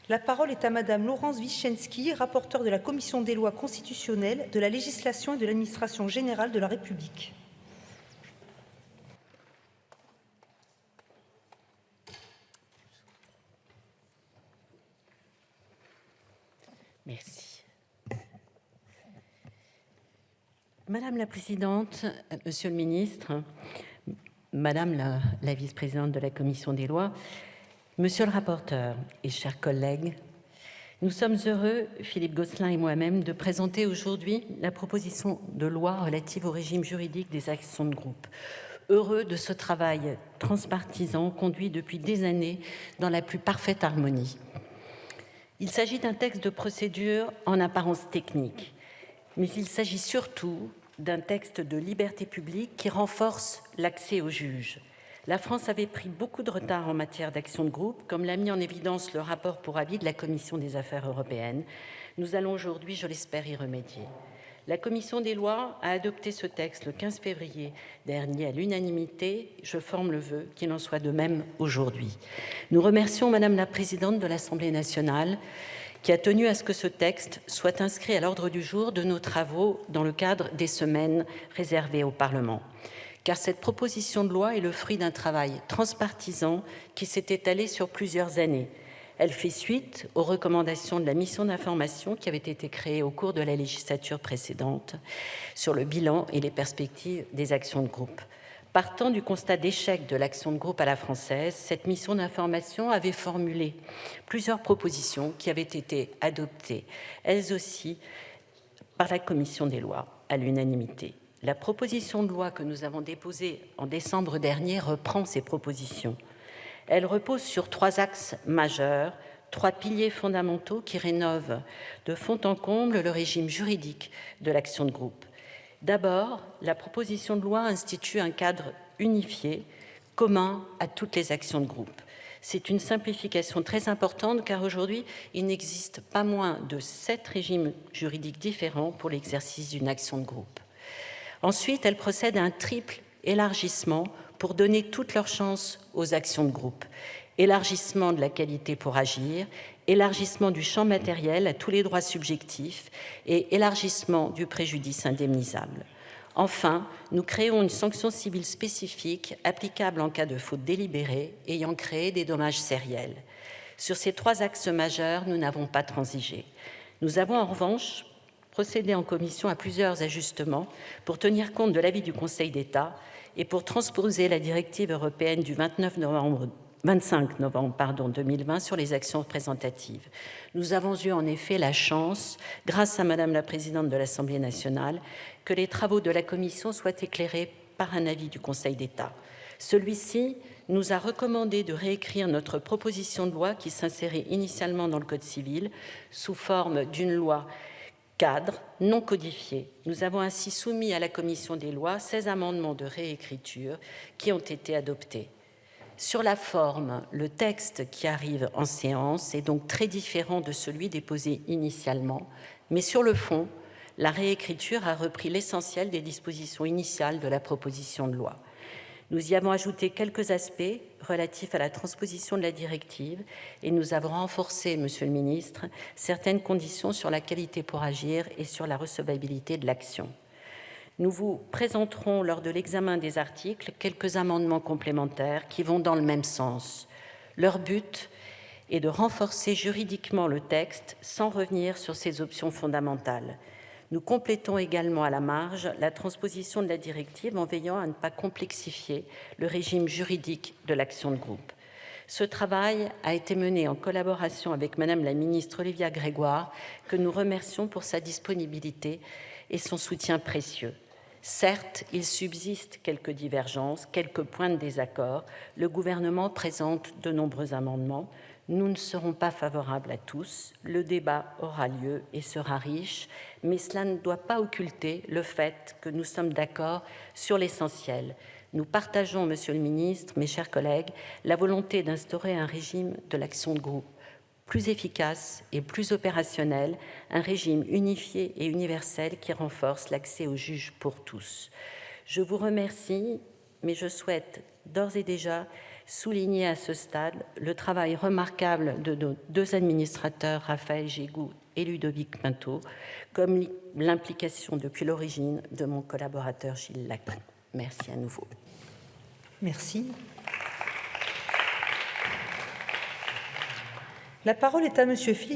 La parole est à Madame Laurence Vichensky, rapporteure de la Commission des lois constitutionnelles, de la législation et de l'administration générale de la République. Merci. Madame la Présidente, Monsieur le Ministre, Madame la Vice-présidente de la Commission des lois, Monsieur le rapporteur et chers collègues, nous sommes heureux, Philippe Gosselin et moi-même, de présenter aujourd'hui la proposition de loi relative au régime juridique des actions de groupe. Heureux de ce travail transpartisan conduit depuis des années dans la plus parfaite harmonie. Il s'agit d'un texte de procédure en apparence technique, mais il s'agit surtout d'un texte de liberté publique qui renforce l'accès aux juges. La France avait pris beaucoup de retard en matière d'action de groupe, comme l'a mis en évidence le rapport pour avis de la Commission des Affaires européennes. Nous allons aujourd'hui, je l'espère, y remédier. La Commission des lois a adopté ce texte le 15 février dernier à l'unanimité. Je forme le vœu qu'il en soit de même aujourd'hui. Nous remercions Madame la Présidente de l'Assemblée nationale qui a tenu à ce que ce texte soit inscrit à l'ordre du jour de nos travaux dans le cadre des semaines réservées au Parlement. Car cette proposition de loi est le fruit d'un travail transpartisan qui s'est étalé sur plusieurs années. Elle fait suite aux recommandations de la mission d'information qui avait été créée au cours de la législature précédente sur le bilan et les perspectives des actions de groupe. Partant du constat d'échec de l'action de groupe à la française, cette mission d'information avait formulé plusieurs propositions qui avaient été adoptées, elles aussi, par la Commission des lois à l'unanimité. La proposition de loi que nous avons déposée en décembre dernier reprend ces propositions. Elle repose sur 3 axes majeurs, 3 piliers fondamentaux qui rénovent de fond en comble le régime juridique de l'action de groupe. D'abord, la proposition de loi institue un cadre unifié, commun à toutes les actions de groupe. C'est une simplification très importante car aujourd'hui, il n'existe pas moins de 7 régimes juridiques différents pour l'exercice d'une action de groupe. Ensuite, elle procède à un triple élargissement pour donner toute leur chance aux actions de groupe. Élargissement de la qualité pour agir, élargissement du champ matériel à tous les droits subjectifs et élargissement du préjudice indemnisable. Enfin, nous créons une sanction civile spécifique applicable en cas de faute délibérée ayant créé des dommages sériels. Sur ces 3 axes majeurs, nous n'avons pas transigé. Nous avons en revanche procédé en commission à plusieurs ajustements pour tenir compte de l'avis du Conseil d'État et pour transposer la directive européenne du 25 novembre 2020 sur les actions représentatives. Nous avons eu en effet la chance, grâce à Madame la Présidente de l'Assemblée nationale, que les travaux de la Commission soient éclairés par un avis du Conseil d'État. Celui-ci nous a recommandé de réécrire notre proposition de loi qui s'insérait initialement dans le Code civil sous forme d'une loi cadre non codifié. Nous avons ainsi soumis à la Commission des lois 16 amendements de réécriture qui ont été adoptés. Sur la forme, le texte qui arrive en séance est donc très différent de celui déposé initialement, mais sur le fond, la réécriture a repris l'essentiel des dispositions initiales de la proposition de loi. Nous y avons ajouté quelques aspects relatifs à la transposition de la directive et nous avons renforcé, Monsieur le Ministre, certaines conditions sur la qualité pour agir et sur la recevabilité de l'action. Nous vous présenterons lors de l'examen des articles quelques amendements complémentaires qui vont dans le même sens. Leur but est de renforcer juridiquement le texte sans revenir sur ses options fondamentales. Nous complétons également à la marge la transposition de la directive en veillant à ne pas complexifier le régime juridique de l'action de groupe. Ce travail a été mené en collaboration avec Madame la ministre Olivia Grégoire, que nous remercions pour sa disponibilité et son soutien précieux. Certes, il subsiste quelques divergences, quelques points de désaccord. Le gouvernement présente de nombreux amendements. Nous ne serons pas favorables à tous. Le débat aura lieu et sera riche, mais cela ne doit pas occulter le fait que nous sommes d'accord sur l'essentiel. Nous partageons, Monsieur le Ministre, mes chers collègues, la volonté d'instaurer un régime de l'action de groupe plus efficace et plus opérationnel, un régime unifié et universel qui renforce l'accès aux juges pour tous. Je vous remercie, mais je souhaite d'ores et déjà souligner à ce stade le travail remarquable de nos deux administrateurs, Raphaël Gégou et Ludovic Pinto, comme l'implication depuis l'origine de mon collaborateur Gilles Lacon. Merci à nouveau. Merci. La parole est à Monsieur Philippe